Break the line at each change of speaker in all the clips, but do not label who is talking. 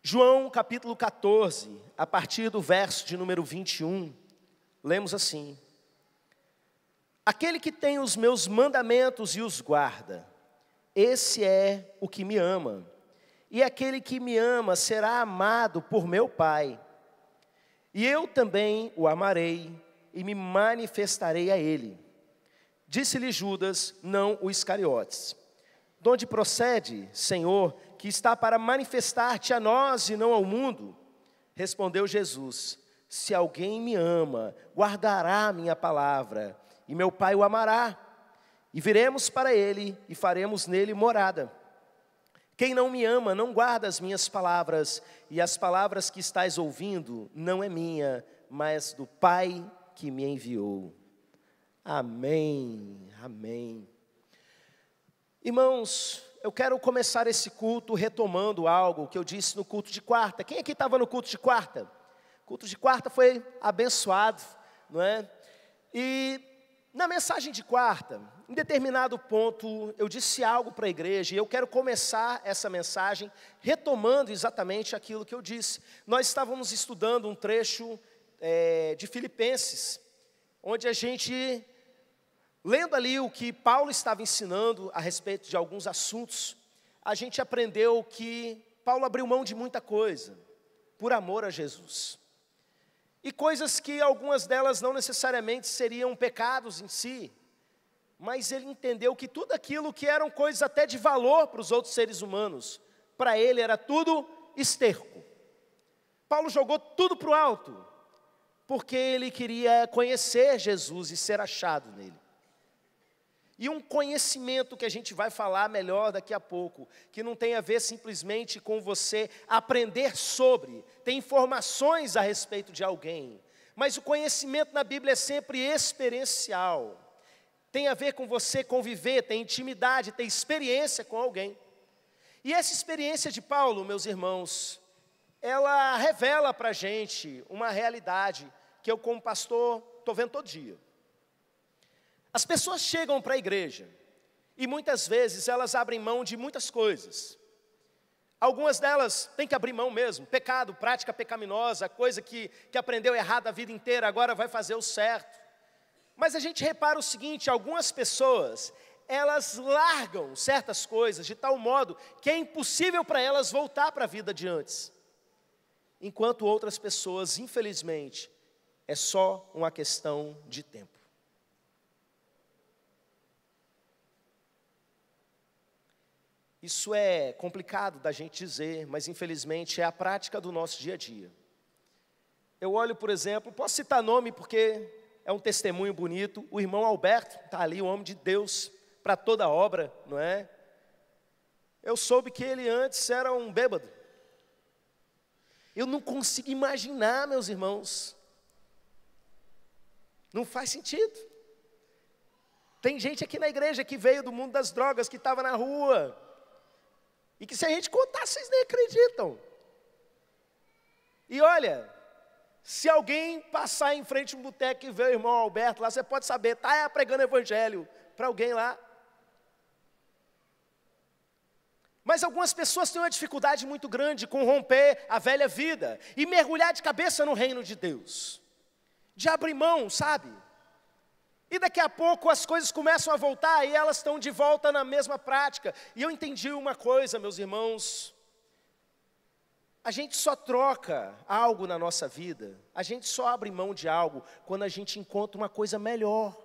João capítulo 14, a partir do verso de número 21, lemos assim: Aquele que tem os meus mandamentos e os guarda, esse é o que me ama. E aquele que me ama será amado por meu Pai. E eu também o amarei e me manifestarei a ele. Disse-lhe Judas, não o Iscariotes: De onde procede, Senhor, que está para manifestar-te a nós e não ao mundo? Respondeu Jesus: Se alguém me ama, guardará a minha palavra, e meu Pai o amará. E viremos para ele e faremos nele morada. Quem não me ama não guarda as minhas palavras, e as palavras que estás ouvindo não é minha, mas do Pai que me enviou. Amém, amém. Irmãos, eu quero começar esse culto retomando algo que eu disse no culto de quarta. Quem aqui estava no culto de quarta? O culto de quarta foi abençoado, não é? E na mensagem de quarta, em determinado ponto, eu disse algo para a igreja, e eu quero começar essa mensagem retomando exatamente aquilo que eu disse. Nós estávamos estudando um trecho de Filipenses, onde a gente, lendo ali o que Paulo estava ensinando a respeito de alguns assuntos, a gente aprendeu que Paulo abriu mão de muita coisa, por amor a Jesus. E coisas que algumas delas não necessariamente seriam pecados em si, mas ele entendeu que tudo aquilo que eram coisas até de valor para os outros seres humanos, para ele era tudo esterco. Paulo jogou tudo para o alto, porque ele queria conhecer Jesus e ser achado nele. E um conhecimento que a gente vai falar melhor daqui a pouco, que não tem a ver simplesmente com você aprender sobre, tem informações a respeito de alguém, mas o conhecimento na Bíblia é sempre experiencial, tem a ver com você conviver, tem intimidade, tem experiência com alguém. E essa experiência de Paulo, meus irmãos, ela revela para a gente uma realidade que eu como pastor estou vendo todo dia. As pessoas chegam para a igreja e muitas vezes elas abrem mão de muitas coisas. Algumas delas têm que abrir mão mesmo, pecado, prática pecaminosa, coisa que aprendeu errado a vida inteira, agora vai fazer o certo. Mas a gente repara o seguinte, algumas pessoas, elas largam certas coisas de tal modo que é impossível para elas voltar para a vida de antes. Enquanto outras pessoas, infelizmente, é só uma questão de tempo. Isso é complicado da gente dizer, mas infelizmente é a prática do nosso dia a dia. Eu olho, por exemplo, posso citar nome porque é um testemunho bonito, o irmão Alberto, está ali, o homem de Deus, para toda a obra, não é? Eu soube que ele antes era um bêbado. Eu não consigo imaginar, meus irmãos. Não faz sentido. Tem gente aqui na igreja que veio do mundo das drogas, que estava na rua, e que se a gente contar, vocês nem acreditam. E olha, se alguém passar em frente a um boteco e ver o irmão Alberto lá, você pode saber, está pregando evangelho para alguém lá. Mas algumas pessoas têm uma dificuldade muito grande com romper a velha vida e mergulhar de cabeça no reino de Deus. De abrir mão, sabe? E daqui a pouco as coisas começam a voltar e elas estão de volta na mesma prática. E eu entendi uma coisa, meus irmãos. A gente só troca algo na nossa vida, a gente só abre mão de algo quando a gente encontra uma coisa melhor.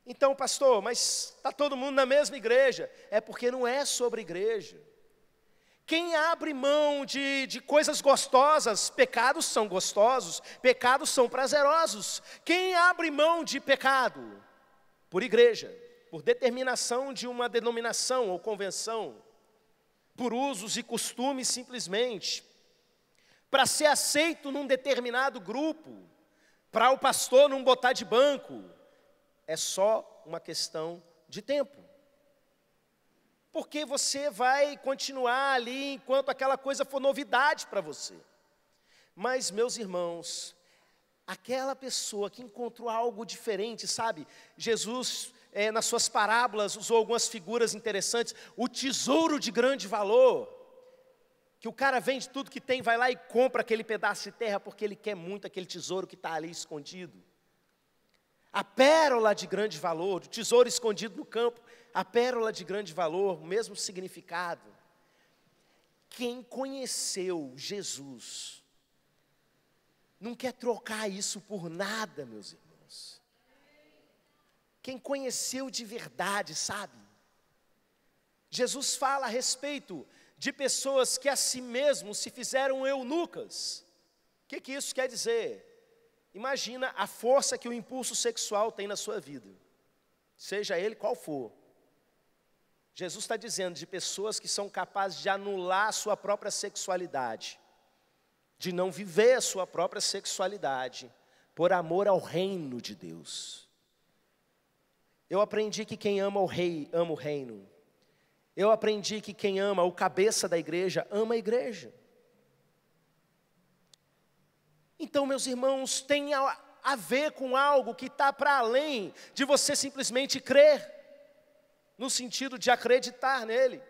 Então, pastor, mas está todo mundo na mesma igreja. É porque não é sobre igreja. Quem abre mão de coisas gostosas, pecados são gostosos, pecados são prazerosos. Quem abre mão de pecado? Por igreja, por determinação de uma denominação ou convenção, por usos e costumes simplesmente, para ser aceito num determinado grupo, para o pastor não botar de banco, é só uma questão de tempo. Porque você vai continuar ali enquanto aquela coisa for novidade para você. Mas, meus irmãos, aquela pessoa que encontrou algo diferente, sabe? Jesus, nas suas parábolas, usou algumas figuras interessantes. O tesouro de grande valor. que o cara vende tudo que tem, vai lá e compra aquele pedaço de terra porque ele quer muito aquele tesouro que está ali escondido. A pérola de grande valor, o tesouro escondido no campo, a pérola de grande valor, o mesmo significado. Quem conheceu Jesus não quer trocar isso por nada, meus irmãos. Quem conheceu de verdade, sabe? Jesus fala a respeito de pessoas que a si mesmos se fizeram eunucas. O que isso quer dizer? Imagina a força que o impulso sexual tem na sua vida, seja ele qual for. Jesus está dizendo de pessoas que são capazes de anular a sua própria sexualidade, de não viver a sua própria sexualidade, por amor ao reino de Deus. Eu aprendi que quem ama o rei, ama o reino. Eu aprendi que quem ama o cabeça da igreja, ama a igreja. Então, meus irmãos, tem a ver com algo que está para além de você simplesmente crer, no sentido de acreditar nele,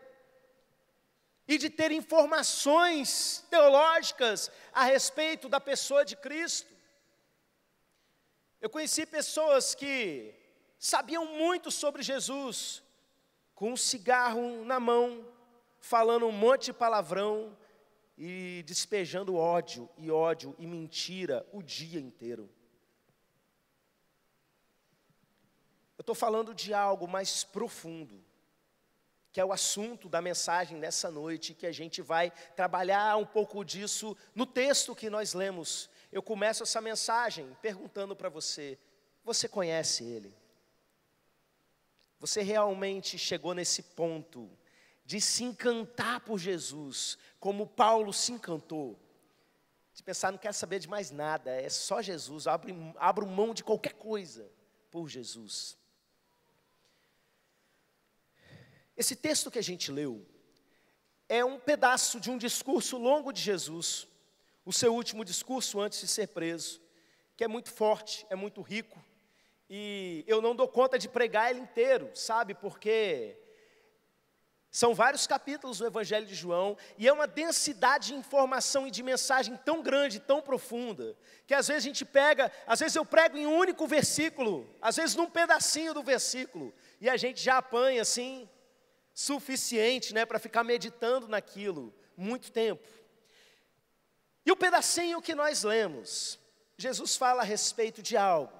e de ter informações teológicas a respeito da pessoa de Cristo. Eu conheci pessoas que sabiam muito sobre Jesus, com um cigarro na mão, falando um monte de palavrão e despejando ódio e mentira o dia inteiro. Eu estou falando de algo mais profundo, que é o assunto da mensagem dessa noite, que a gente vai trabalhar um pouco disso no texto que nós lemos. Eu começo essa mensagem perguntando para você: você conhece ele? Você realmente chegou nesse ponto de se encantar por Jesus, como Paulo se encantou? De pensar, não quero saber de mais nada, é só Jesus, abro mão de qualquer coisa por Jesus. Esse texto que a gente leu é um pedaço de um discurso longo de Jesus, o seu último discurso antes de ser preso, que é muito forte, é muito rico, e eu não dou conta de pregar ele inteiro, sabe, porque são vários capítulos do Evangelho de João, e é uma densidade de informação e de mensagem tão grande, tão profunda, que às vezes a gente pega, às vezes eu prego em um único versículo, às vezes num pedacinho do versículo, e a gente já apanha assim, suficiente, né, para ficar meditando naquilo muito tempo. E o pedacinho que nós lemos, Jesus fala a respeito de algo.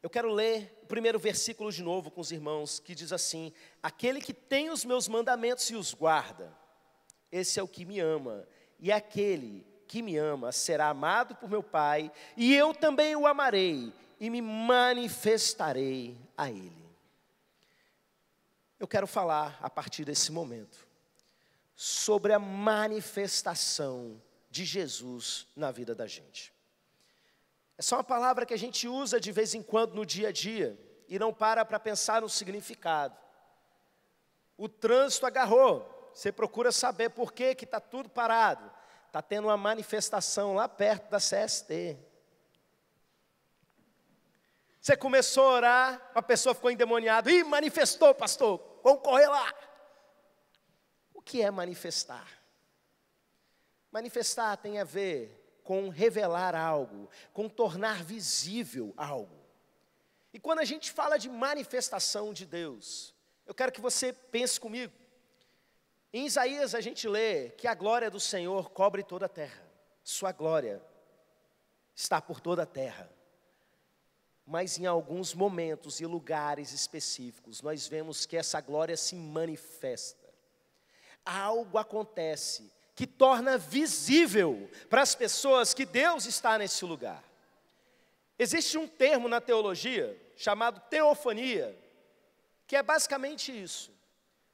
Eu quero ler o primeiro versículo de novo com os irmãos, que diz assim: aquele que tem os meus mandamentos e os guarda, esse é o que me ama, e aquele que me ama será amado por meu Pai, e eu também o amarei, e me manifestarei a ele. Eu quero falar, a partir desse momento, sobre a manifestação de Jesus na vida da gente. Essa é uma palavra que a gente usa de vez em quando no dia a dia, e não para pensar no significado. O trânsito agarrou, você procura saber por que está tudo parado. Está tendo uma manifestação lá perto da CST. Você começou a orar, a pessoa ficou endemoniada. Ih, manifestou, pastor, vamos correr lá. O que é manifestar? Manifestar tem a ver com revelar algo, com tornar visível algo. E quando a gente fala de manifestação de Deus, eu quero que você pense comigo. Em Isaías a gente lê que a glória do Senhor cobre toda a terra. Sua glória está por toda a terra. Mas em alguns momentos e lugares específicos, nós vemos que essa glória se manifesta. Algo acontece que torna visível para as pessoas que Deus está nesse lugar. Existe um termo na teologia chamado teofania, que é basicamente isso.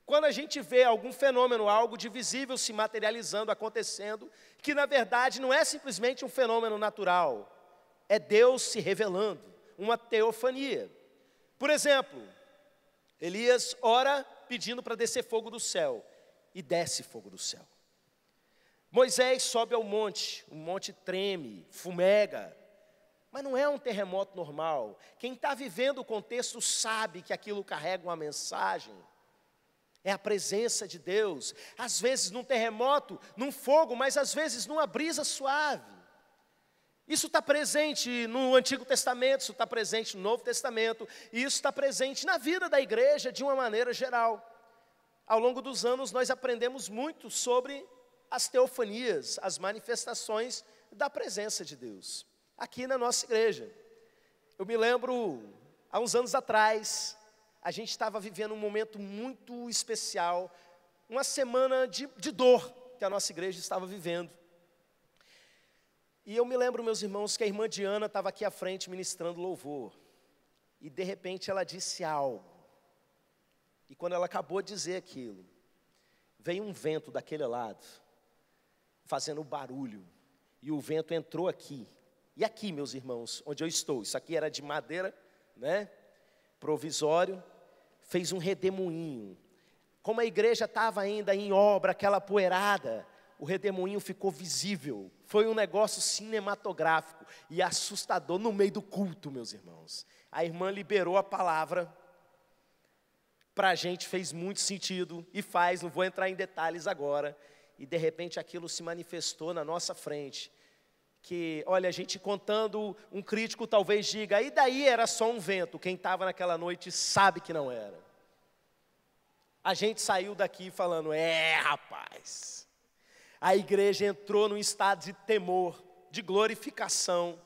Quando a gente vê algum fenômeno, algo de visível se materializando, acontecendo, que na verdade não é simplesmente um fenômeno natural, é Deus se revelando, uma teofania. Por exemplo, Elias ora pedindo para descer fogo do céu, e desce fogo do céu. Moisés sobe ao monte, o monte treme, fumega, mas não é um terremoto normal. Quem está vivendo o contexto sabe que aquilo carrega uma mensagem. É a presença de Deus, às vezes num terremoto, num fogo, mas às vezes numa brisa suave. Isso está presente no Antigo Testamento, isso está presente no Novo Testamento, e isso está presente na vida da igreja de uma maneira geral. Ao longo dos anos nós aprendemos muito sobre as teofanias, as manifestações da presença de Deus, aqui na nossa igreja. Eu me lembro, há uns anos atrás, a gente estava vivendo um momento muito especial, uma semana de dor que a nossa igreja estava vivendo. E eu me lembro, meus irmãos, que a irmã Diana estava aqui à frente ministrando louvor. E de repente ela disse algo. E quando ela acabou de dizer aquilo, veio um vento daquele lado, fazendo barulho. E o vento entrou aqui. E aqui, meus irmãos, onde eu estou, isso aqui era de madeira, né? Provisório, fez um redemoinho. Como a igreja estava ainda em obra, aquela poeirada, o redemoinho ficou visível. Foi um negócio cinematográfico e assustador no meio do culto, meus irmãos. A irmã liberou a palavra, para a gente fez muito sentido, e faz, não vou entrar em detalhes agora. E de repente aquilo se manifestou na nossa frente. Que, olha, a gente contando, um crítico talvez diga, e daí era só um vento. Quem estava naquela noite sabe que não era. A gente saiu daqui falando, rapaz... A igreja entrou num estado de temor, de glorificação,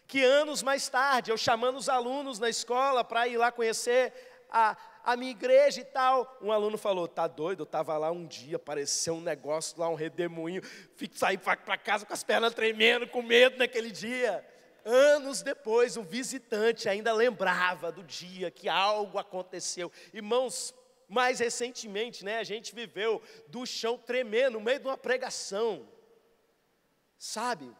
que anos mais tarde, eu chamando os alunos na escola para ir lá conhecer a minha igreja e tal, um aluno falou, tá doido, eu estava lá um dia, apareceu um negócio lá, um redemoinho, saí para casa com as pernas tremendo, com medo naquele dia. Anos depois, um visitante ainda lembrava do dia que algo aconteceu. Irmãos, mais recentemente, a gente viveu do chão tremer no meio de uma pregação, sabe?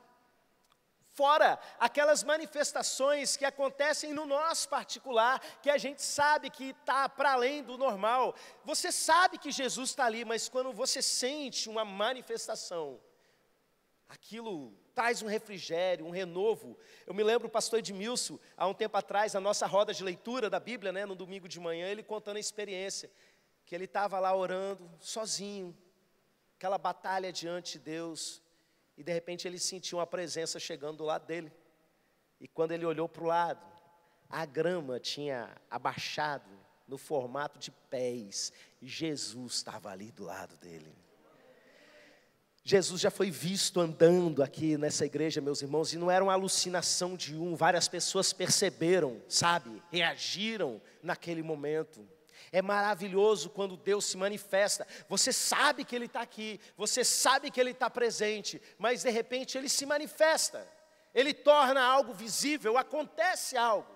Fora aquelas manifestações que acontecem no nosso particular, que a gente sabe que está para além do normal. Você sabe que Jesus está ali, mas quando você sente uma manifestação, aquilo traz um refrigério, um renovo. Eu me lembro o pastor Edmilson, há um tempo atrás, na nossa roda de leitura da Bíblia, no domingo de manhã, ele contando a experiência, que ele estava lá orando, sozinho, aquela batalha diante de Deus, e de repente ele sentiu uma presença chegando do lado dele. E quando ele olhou para o lado, a grama tinha abaixado no formato de pés, e Jesus estava ali do lado dele. Jesus já foi visto andando aqui nessa igreja, meus irmãos, e não era uma alucinação de várias pessoas perceberam, sabe, reagiram naquele momento. É maravilhoso quando Deus se manifesta, você sabe que Ele está aqui, você sabe que Ele está presente, mas de repente Ele se manifesta, Ele torna algo visível, acontece algo.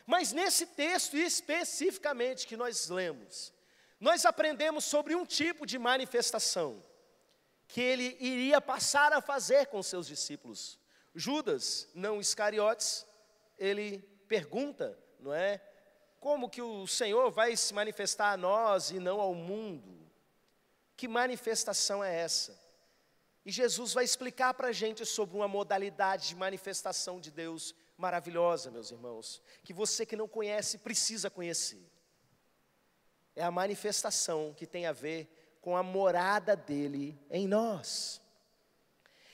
Mas nesse texto especificamente que nós lemos, nós aprendemos sobre um tipo de manifestação, que ele iria passar a fazer com seus discípulos. Judas, não Iscariotes, ele pergunta, não é? Como que o Senhor vai se manifestar a nós e não ao mundo? Que manifestação é essa? E Jesus vai explicar para a gente sobre uma modalidade de manifestação de Deus maravilhosa, meus irmãos, que você que não conhece precisa conhecer. É a manifestação que tem a ver com a morada dele em nós.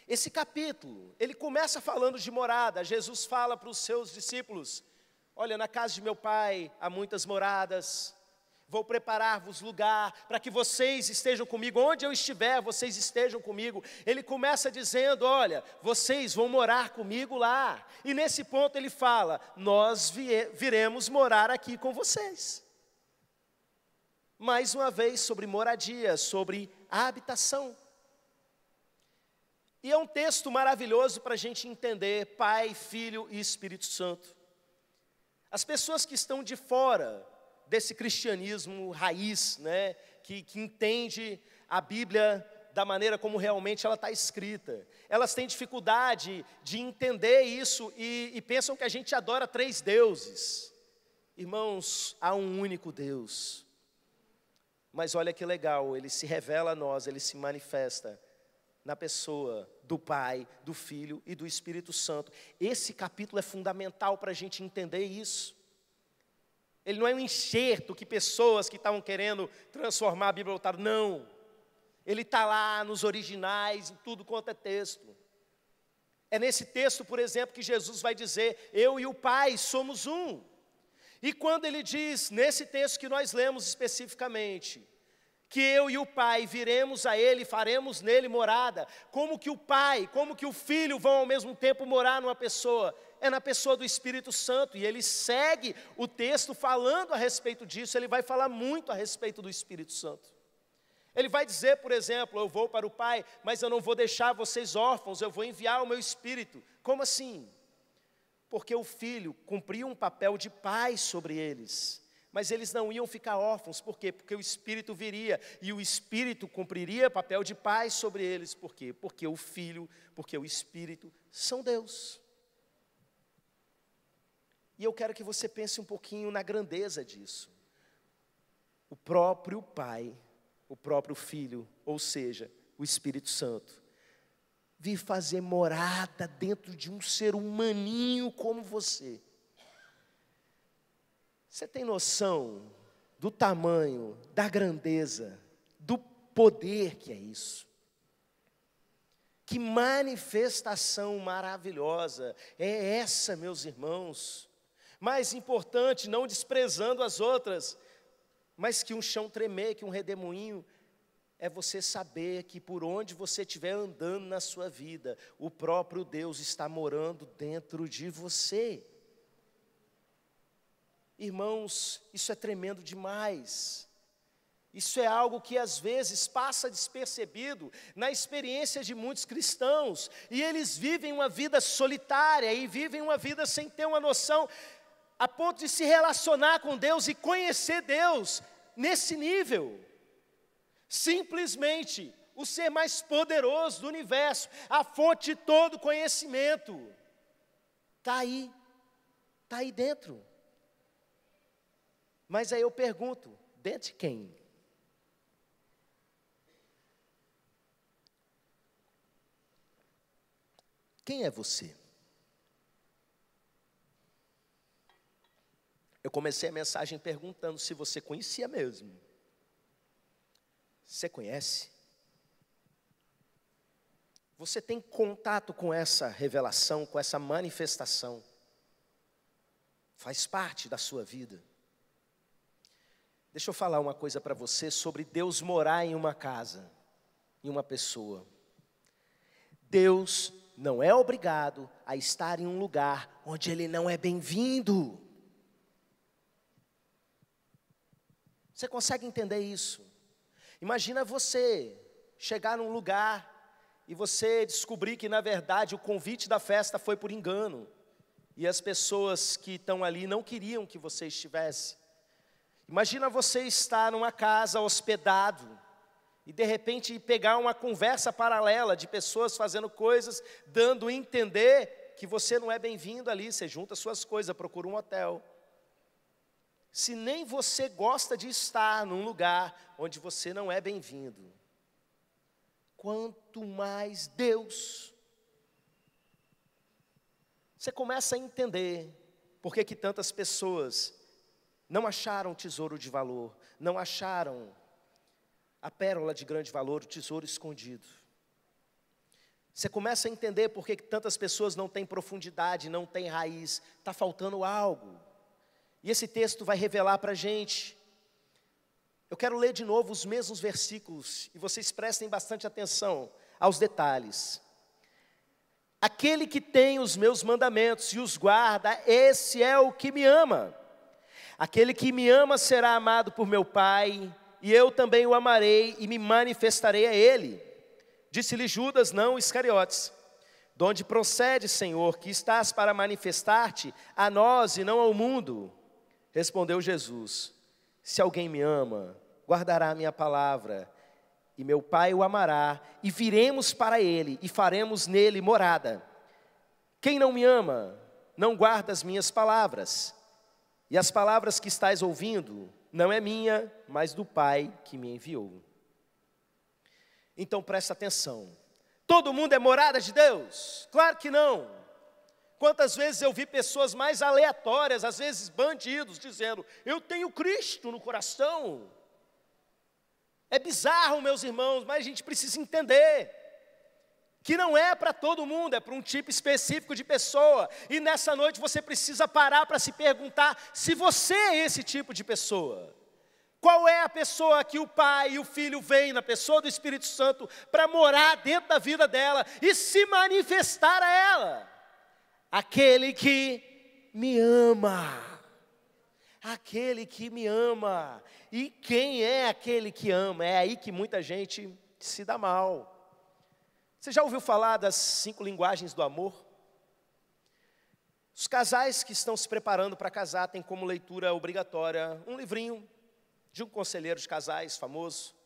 Esse capítulo, ele começa falando de morada. Jesus fala para os seus discípulos, olha, na casa de meu pai há muitas moradas, vou preparar-vos lugar para que vocês estejam comigo, onde eu estiver, vocês estejam comigo. Ele começa dizendo, olha, vocês vão morar comigo lá. E nesse ponto ele fala, nós viremos morar aqui com vocês. Mais uma vez sobre moradia, sobre a habitação. E é um texto maravilhoso para a gente entender Pai, Filho e Espírito Santo. As pessoas que estão de fora desse cristianismo raiz, que entende a Bíblia da maneira como realmente ela está escrita, elas têm dificuldade de entender isso e pensam que a gente adora 3 deuses. Irmãos, há um único Deus. Mas olha que legal, Ele se revela a nós, Ele se manifesta na pessoa do Pai, do Filho e do Espírito Santo. Esse capítulo é fundamental para a gente entender isso. Ele não é um enxerto que pessoas que estavam querendo transformar a Bíblia botaram, não. Ele está lá nos originais, em tudo quanto é texto. É nesse texto, por exemplo, que Jesus vai dizer, eu e o Pai somos um. E quando ele diz, nesse texto que nós lemos especificamente, que eu e o Pai viremos a Ele e faremos nele morada, como que o Pai, como que o Filho vão ao mesmo tempo morar numa pessoa? É na pessoa do Espírito Santo, e ele segue o texto falando a respeito disso, ele vai falar muito a respeito do Espírito Santo. Ele vai dizer, por exemplo, eu vou para o Pai, mas eu não vou deixar vocês órfãos, eu vou enviar o meu Espírito. Como assim? Porque o Filho cumpria um papel de pai sobre eles, mas eles não iam ficar órfãos. Por quê? Porque o Espírito viria, e o Espírito cumpriria papel de pai sobre eles. Por quê? Porque o Filho, porque o Espírito são Deus. E eu quero que você pense um pouquinho na grandeza disso. O próprio Pai, o próprio Filho, ou seja, o Espírito Santo, vir fazer morada dentro de um ser humaninho como você. Você tem noção do tamanho, da grandeza, do poder que é isso? Que manifestação maravilhosa é essa, meus irmãos? Mais importante, não desprezando as outras, mas que um chão tremer, que um redemoinho, é você saber que por onde você estiver andando na sua vida, o próprio Deus está morando dentro de você. Irmãos, isso é tremendo demais. Isso é algo que às vezes passa despercebido na experiência de muitos cristãos. E eles vivem uma vida solitária e vivem uma vida sem ter uma noção, a ponto de se relacionar com Deus e conhecer Deus nesse nível. Simplesmente o ser mais poderoso do universo, a fonte de todo conhecimento, está aí dentro. Mas aí eu pergunto, dentro de quem? Quem é você? Eu comecei a mensagem perguntando se você conhecia mesmo. Você conhece? Você tem contato com essa revelação, com essa manifestação? Faz parte da sua vida? Deixa eu falar uma coisa para você sobre Deus morar em uma casa, em uma pessoa. Deus não é obrigado a estar em um lugar onde Ele não é bem-vindo. Você consegue entender isso? Imagina você chegar num lugar e você descobrir que, na verdade, o convite da festa foi por engano. E as pessoas que estão ali não queriam que você estivesse. Imagina você estar numa casa hospedado e, de repente, pegar uma conversa paralela de pessoas fazendo coisas, dando a entender que você não é bem-vindo ali. Você junta suas coisas, procura um hotel. Se nem você gosta de estar num lugar onde você não é bem-vindo, quanto mais Deus. Você começa a entender por que tantas pessoas não acharam tesouro de valor, não acharam a pérola de grande valor, o tesouro escondido. Você começa a entender por que tantas pessoas não têm profundidade, não têm raiz, está faltando algo. E esse texto vai revelar para a gente. Eu quero ler de novo os mesmos versículos, e vocês prestem bastante atenção aos detalhes. Aquele que tem os meus mandamentos e os guarda, esse é o que me ama. Aquele que me ama será amado por meu Pai, e eu também o amarei e me manifestarei a ele. Disse-lhe Judas, não Iscariotes: de onde procede, Senhor, que estás para manifestar-te a nós e não ao mundo? Respondeu Jesus: se alguém me ama, guardará a minha palavra, e meu Pai o amará, e viremos para ele, e faremos nele morada. Quem não me ama, não guarda as minhas palavras, e as palavras que estás ouvindo, não é minha, mas do Pai que me enviou. Então presta atenção, todo mundo é morada de Deus? Claro que não. Quantas vezes eu vi pessoas mais aleatórias, às vezes bandidos, dizendo: eu tenho Cristo no coração. É bizarro, meus irmãos, mas a gente precisa entender que não é para todo mundo, é para um tipo específico de pessoa. E nessa noite você precisa parar para se perguntar se você é esse tipo de pessoa. Qual é a pessoa que o Pai e o Filho veem na pessoa do Espírito Santo para morar dentro da vida dela e se manifestar a ela? Aquele que me ama. Aquele que me ama. E quem é aquele que ama? É aí que muita gente se dá mal. Você já ouviu falar das 5 linguagens do amor? Os casais que estão se preparando para casar têm como leitura obrigatória um livrinho de um conselheiro de casais famoso,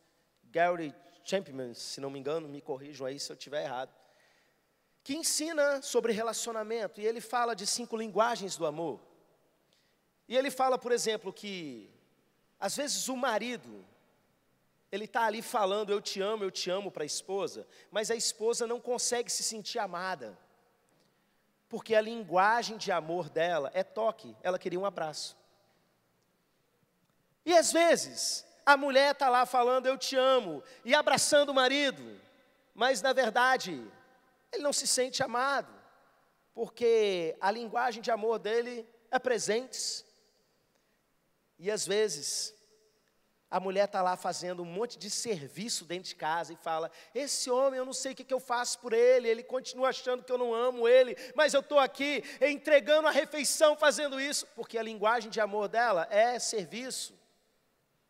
Gary Chapman, se não me engano, me corrijam aí se eu estiver errado, que ensina sobre relacionamento, e ele fala de 5 linguagens do amor. E ele fala, por exemplo, que às vezes o marido, ele está ali falando eu te amo para a esposa, mas a esposa não consegue se sentir amada, porque a linguagem de amor dela é toque, ela queria um abraço. E às vezes, a mulher está lá falando eu te amo, e abraçando o marido, mas na verdade, ele não se sente amado, porque a linguagem de amor dele é presentes. E às vezes, a mulher está lá fazendo um monte de serviço dentro de casa e fala: esse homem, eu não sei o que eu faço por ele, ele continua achando que eu não amo ele, mas eu estou aqui entregando a refeição fazendo isso, porque a linguagem de amor dela é serviço,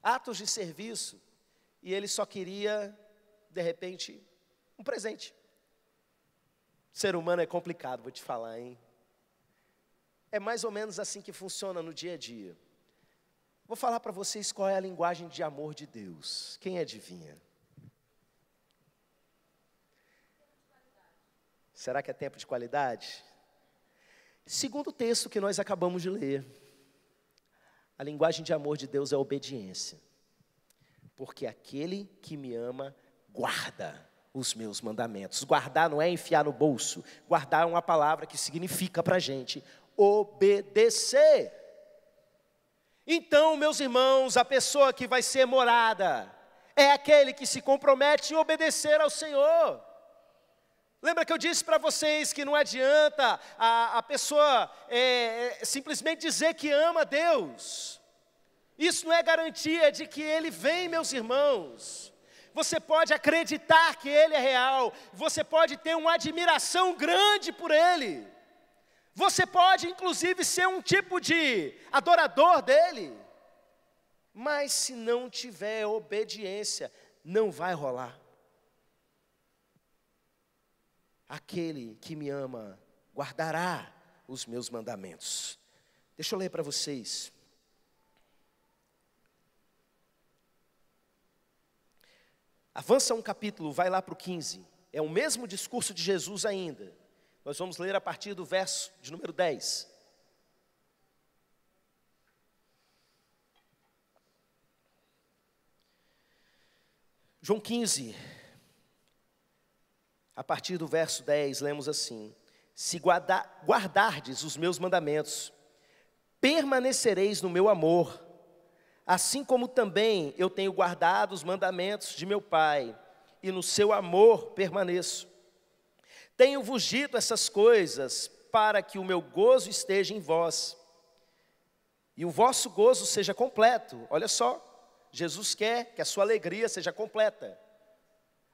atos de serviço, e ele só queria, de repente, um presente. O ser humano é complicado, vou te falar, hein? É mais ou menos assim que funciona no dia a dia. Vou falar para vocês qual é a linguagem de amor de Deus. Quem adivinha? Será que é tempo de qualidade? Segundo o texto que nós acabamos de ler, a linguagem de amor de Deus é a obediência. Porque aquele que me ama, guarda os meus mandamentos. Guardar não é enfiar no bolso. Guardar é uma palavra que significa para a gente obedecer. Então, meus irmãos, a pessoa que vai ser morada é aquele que se compromete em obedecer ao Senhor. Lembra que eu disse para vocês que não adianta a pessoa simplesmente dizer que ama a Deus. Isso não é garantia de que Ele vem, meus irmãos. Você pode acreditar que Ele é real, você pode ter uma admiração grande por Ele. Você pode, inclusive, ser um tipo de adorador dele, mas se não tiver obediência, não vai rolar. Aquele que me ama, guardará os meus mandamentos. Deixa eu ler para vocês. Avança um capítulo, vai lá para o 15. É o mesmo discurso de Jesus ainda. Nós vamos ler a partir do verso de número 10. João 15, a partir do verso 10, lemos assim: se guardardes os meus mandamentos, permanecereis no meu amor, assim como também eu tenho guardado os mandamentos de meu Pai, e no seu amor permaneço. Tenho-vos dito essas coisas para que o meu gozo esteja em vós e o vosso gozo seja completo. Olha só, Jesus quer que a sua alegria seja completa.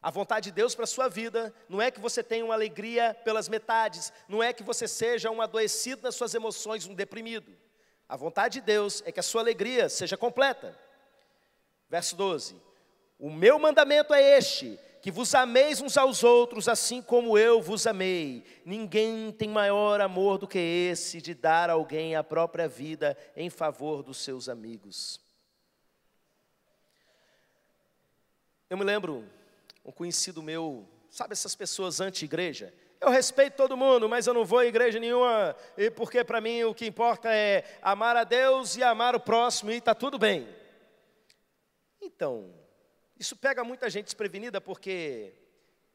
A vontade de Deus para a sua vida não é que você tenha uma alegria pelas metades, não é que você seja um adoecido nas suas emoções, um deprimido. A vontade de Deus é que a sua alegria seja completa. Verso 12: o meu mandamento é este, que vos ameis uns aos outros, assim como eu vos amei. Ninguém tem maior amor do que esse, de dar a alguém a própria vida em favor dos seus amigos. Eu me lembro, um conhecido meu, sabe essas pessoas anti-igreja? Eu respeito todo mundo, mas eu não vou a igreja nenhuma, porque para mim o que importa é amar a Deus e amar o próximo, e está tudo bem. Então, isso pega muita gente desprevenida, porque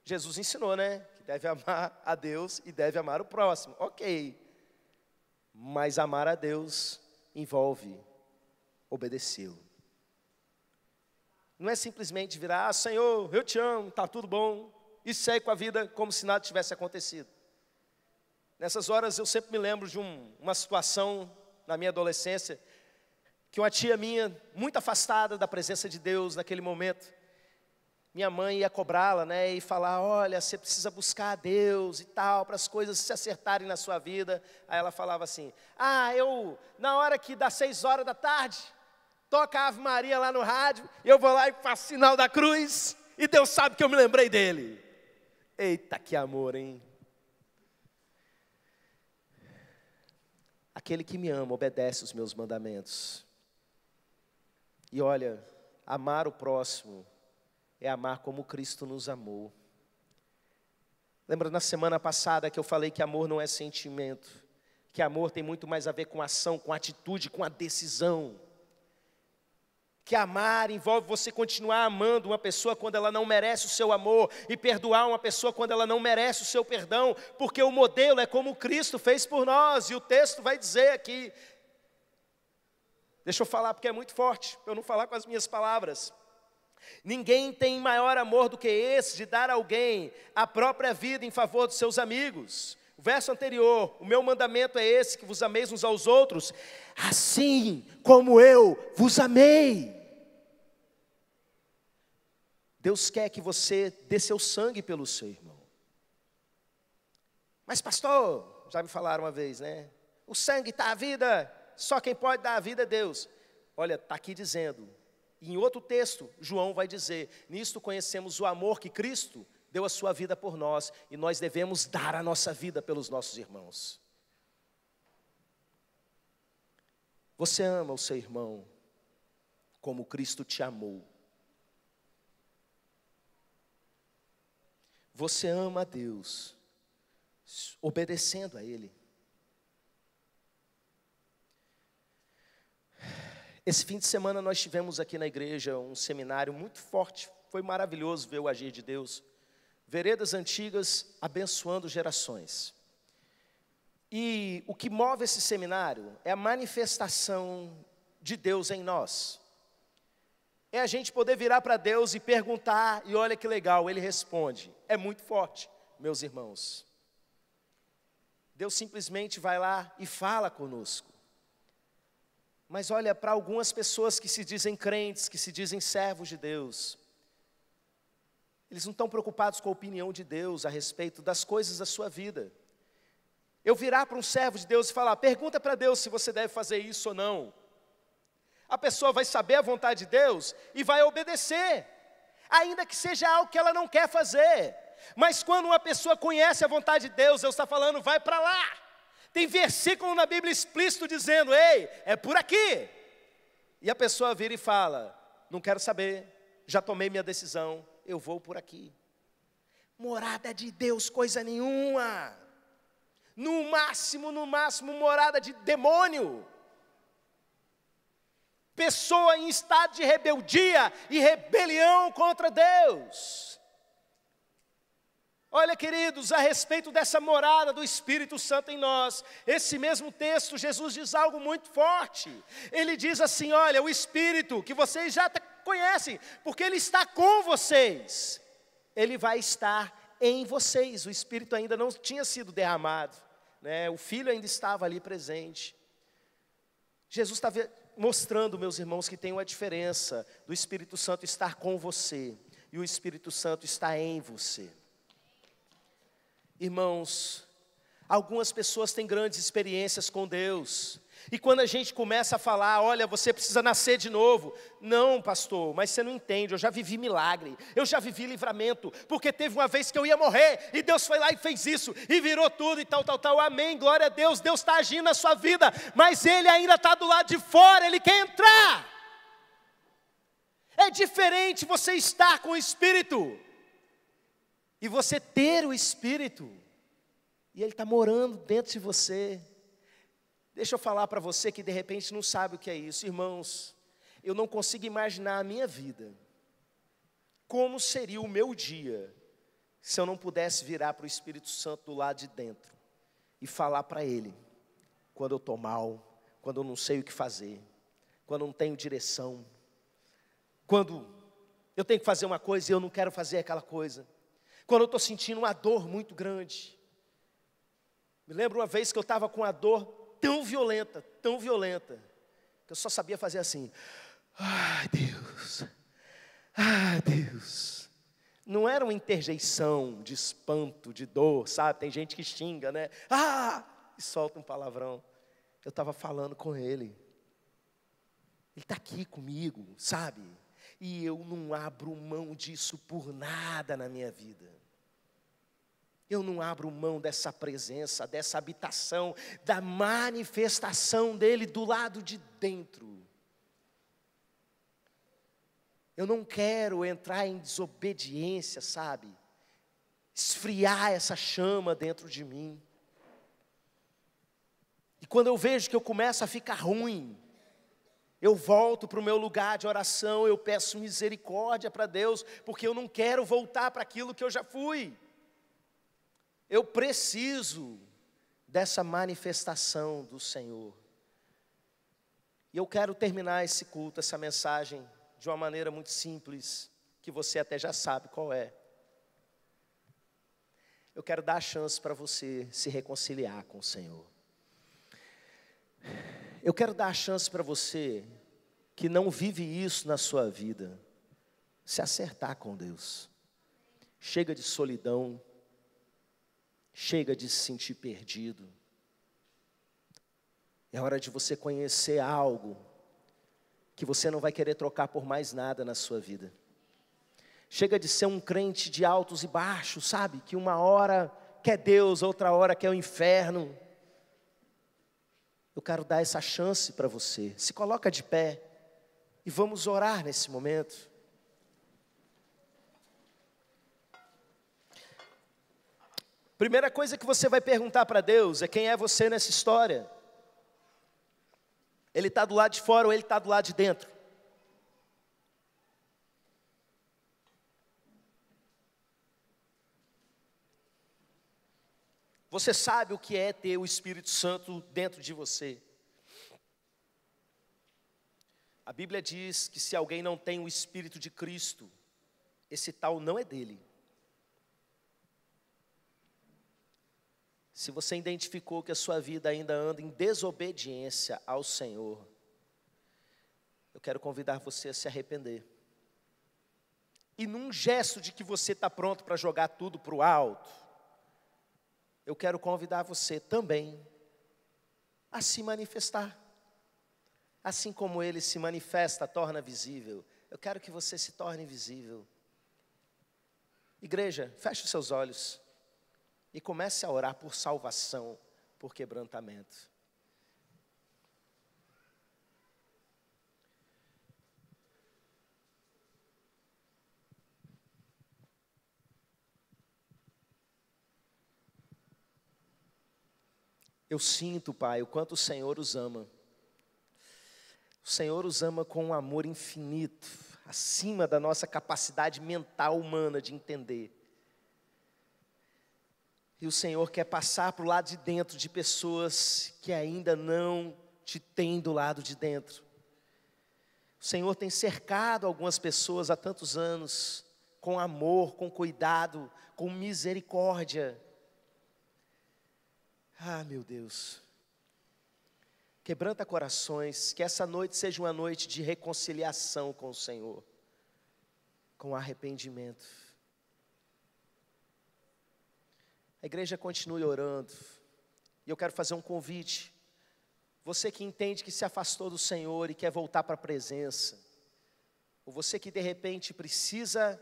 Jesus ensinou, né? Que deve amar a Deus e deve amar o próximo. Ok, Mas amar a Deus envolve obedecê-lo. Não é simplesmente virar, Senhor, eu te amo, está tudo bom, e segue com a vida como se nada tivesse acontecido. Nessas horas eu sempre me lembro de uma situação na minha adolescência, que uma tia minha, muito afastada da presença de Deus naquele momento, minha mãe ia cobrá-la, né, e falar, olha, você precisa buscar a Deus e tal, para as coisas se acertarem na sua vida. Aí ela falava assim, na hora que dá 6 horas da tarde, toca a Ave Maria lá no rádio, eu vou lá e faço sinal da cruz, e Deus sabe que eu me lembrei dele. Eita, que amor, hein? Aquele que me ama obedece os meus mandamentos. E olha, amar o próximo é amar como Cristo nos amou. Lembra na semana passada que eu falei que amor não é sentimento, que amor tem muito mais a ver com ação, com atitude, com a decisão. Que amar envolve você continuar amando uma pessoa quando ela não merece o seu amor, e perdoar uma pessoa quando ela não merece o seu perdão, porque o modelo é como Cristo fez por nós, e o texto vai dizer aqui, deixa eu falar porque é muito forte, para eu não falar com as minhas palavras. Ninguém tem maior amor do que esse, de dar a alguém a própria vida em favor dos seus amigos. O verso anterior, o meu mandamento é esse, que vos ameis uns aos outros, assim como eu vos amei. Deus quer que você dê seu sangue pelo seu irmão. Mas pastor, já me falaram uma vez, né? O sangue está a vida, só quem pode dar a vida é Deus. Olha, está aqui dizendo, em outro texto, João vai dizer, nisto conhecemos o amor que Cristo deu a sua vida por nós, e nós devemos dar a nossa vida pelos nossos irmãos. Você ama o seu irmão como Cristo te amou. Você ama a Deus, obedecendo a Ele. Esse fim de semana nós tivemos aqui na igreja um seminário muito forte, foi maravilhoso ver o agir de Deus. Veredas antigas abençoando gerações. E o que move esse seminário é a manifestação de Deus em nós. É a gente poder virar para Deus e perguntar, e olha que legal, Ele responde. É muito forte, meus irmãos. Deus simplesmente vai lá e fala conosco. Mas olha, para algumas pessoas que se dizem crentes, que se dizem servos de Deus, eles não estão preocupados com a opinião de Deus a respeito das coisas da sua vida. Eu virar para um servo de Deus e falar, pergunta para Deus se você deve fazer isso ou não. A pessoa vai saber a vontade de Deus e vai obedecer, ainda que seja algo que ela não quer fazer. Mas quando uma pessoa conhece a vontade de Deus, Deus está falando, vai para lá. Tem versículo na Bíblia explícito dizendo, ei, é por aqui. E a pessoa vira e fala, não quero saber, já tomei minha decisão, eu vou por aqui. Morada de Deus, coisa nenhuma. No máximo, morada de demônio. Pessoa em estado de rebeldia e rebelião contra Deus. Olha, queridos, a respeito dessa morada do Espírito Santo em nós, esse mesmo texto, Jesus diz algo muito forte. Ele diz assim, olha, o Espírito, que vocês já conhecem, porque Ele está com vocês. Ele vai estar em vocês. O Espírito ainda não tinha sido derramado, né? O Filho ainda estava ali presente. Jesus está mostrando, meus irmãos, que tem uma diferença do Espírito Santo estar com você e o Espírito Santo está em você. Irmãos, algumas pessoas têm grandes experiências com Deus, e quando a gente começa a falar, olha, você precisa nascer de novo. Não, pastor, mas você não entende, eu já vivi milagre, eu já vivi livramento, porque teve uma vez que eu ia morrer, e Deus foi lá e fez isso, e virou tudo e tal, amém, glória a Deus, Deus está agindo na sua vida, mas Ele ainda está do lado de fora, Ele quer entrar. É diferente você estar com o Espírito, e você ter o Espírito, e Ele está morando dentro de você. Deixa eu falar para você que de repente não sabe o que é isso. Irmãos, eu não consigo imaginar a minha vida. Como seria o meu dia, se eu não pudesse virar para o Espírito Santo do lado de dentro, e falar para Ele, quando eu estou mal, quando eu não sei o que fazer, quando eu não tenho direção, quando eu tenho que fazer uma coisa e eu não quero fazer aquela coisa, quando eu estou sentindo uma dor muito grande. Me lembro uma vez que eu estava com uma dor tão violenta, que eu só sabia fazer assim: ai Deus, ai Deus. Não era uma interjeição de espanto, de dor, sabe? Tem gente que xinga, né? E solta um palavrão. Eu estava falando com Ele. Ele está aqui comigo, sabe? E eu não abro mão disso por nada na minha vida. Eu não abro mão dessa presença, dessa habitação, da manifestação dEle do lado de dentro. Eu não quero entrar em desobediência, sabe? Esfriar essa chama dentro de mim. E quando eu vejo que eu começo a ficar ruim, eu volto para o meu lugar de oração, eu peço misericórdia para Deus, porque eu não quero voltar para aquilo que eu já fui. Eu preciso dessa manifestação do Senhor. E eu quero terminar esse culto, essa mensagem, de uma maneira muito simples, que você até já sabe qual é. Eu quero dar a chance para você se reconciliar com o Senhor. Eu quero dar a chance para você, que não vive isso na sua vida, se acertar com Deus. Chega de solidão, chega de se sentir perdido. É hora de você conhecer algo que você não vai querer trocar por mais nada na sua vida. Chega de ser um crente de altos e baixos, sabe? Que uma hora quer Deus, outra hora quer o inferno. Eu quero dar essa chance para você. Se coloca de pé e vamos orar nesse momento. Primeira coisa que você vai perguntar para Deus é: quem é você nessa história? Ele está do lado de fora ou Ele está do lado de dentro? Você sabe o que é ter o Espírito Santo dentro de você? A Bíblia diz que se alguém não tem o Espírito de Cristo, esse tal não é dele. Se você identificou que a sua vida ainda anda em desobediência ao Senhor, eu quero convidar você a se arrepender. E num gesto de que você está pronto para jogar tudo para o alto, eu quero convidar você também a se manifestar. Assim como Ele se manifesta, torna visível, eu quero que você se torne visível. Igreja, feche os seus olhos e comece a orar por salvação, por quebrantamento. Eu sinto, Pai, o quanto o Senhor os ama. O Senhor os ama com um amor infinito, acima da nossa capacidade mental humana de entender. E o Senhor quer passar para o lado de dentro de pessoas que ainda não te têm do lado de dentro. O Senhor tem cercado algumas pessoas há tantos anos, com amor, com cuidado, com misericórdia. Meu Deus. Quebranta corações, que essa noite seja uma noite de reconciliação com o Senhor, com arrependimento. A igreja continue orando, e eu quero fazer um convite. Você que entende que se afastou do Senhor e quer voltar para a presença, ou você que de repente precisa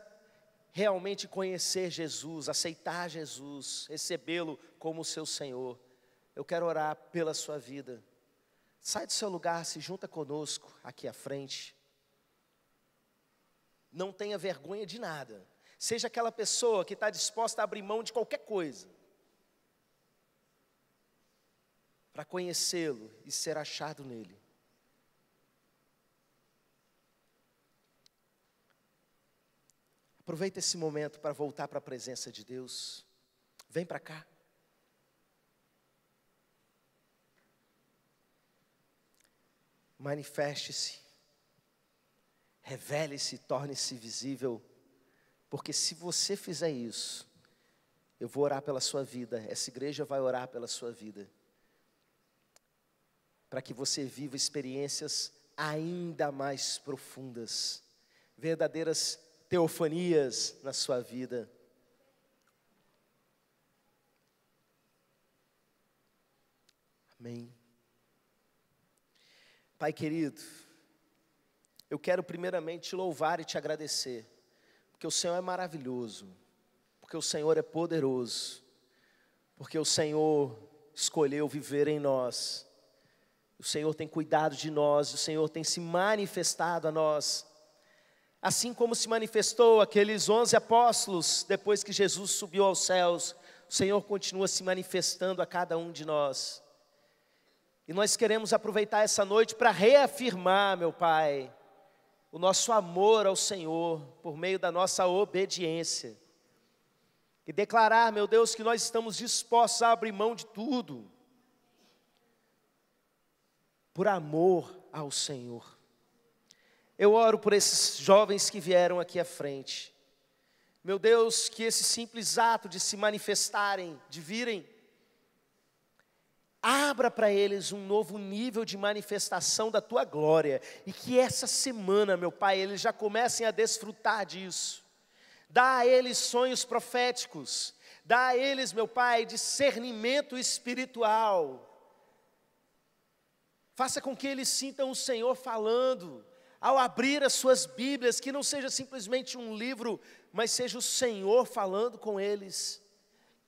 realmente conhecer Jesus, aceitar Jesus, recebê-lo como seu Senhor, eu quero orar pela sua vida. Sai do seu lugar, se junta conosco aqui à frente. Não tenha vergonha de nada. Seja aquela pessoa que está disposta a abrir mão de qualquer coisa para conhecê-lo e ser achado nele. Aproveita esse momento para voltar para a presença de Deus. Vem para cá. manifeste-se, revele-se, torne-se visível, porque se você fizer isso, eu vou orar pela sua vida, essa igreja vai orar pela sua vida, para que você viva experiências ainda mais profundas, verdadeiras teofanias na sua vida. Amém. Pai querido, eu quero primeiramente te louvar e te agradecer, porque o Senhor é maravilhoso, porque o Senhor é poderoso, porque o Senhor escolheu viver em nós, o Senhor tem cuidado de nós, o Senhor tem se manifestado a nós, assim como se manifestou aqueles 11 apóstolos, depois que Jesus subiu aos céus, o Senhor continua se manifestando a cada um de nós. E nós queremos aproveitar essa noite para reafirmar, meu Pai, o nosso amor ao Senhor, por meio da nossa obediência. E declarar, meu Deus, que nós estamos dispostos a abrir mão de tudo, por amor ao Senhor. Eu oro por esses jovens que vieram aqui à frente. Meu Deus, que esse simples ato de se manifestarem, de virem, abra para eles um novo nível de manifestação da Tua glória. E que essa semana, meu Pai, eles já comecem a desfrutar disso. Dá a eles sonhos proféticos. Dá a eles, meu Pai, discernimento espiritual. Faça com que eles sintam o Senhor falando. Ao abrir as suas Bíblias, que não seja simplesmente um livro, mas seja o Senhor falando com eles.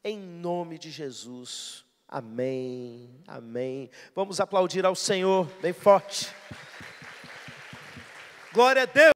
Em nome de Jesus. Amém, amém. Vamos aplaudir ao Senhor bem forte. Glória a Deus.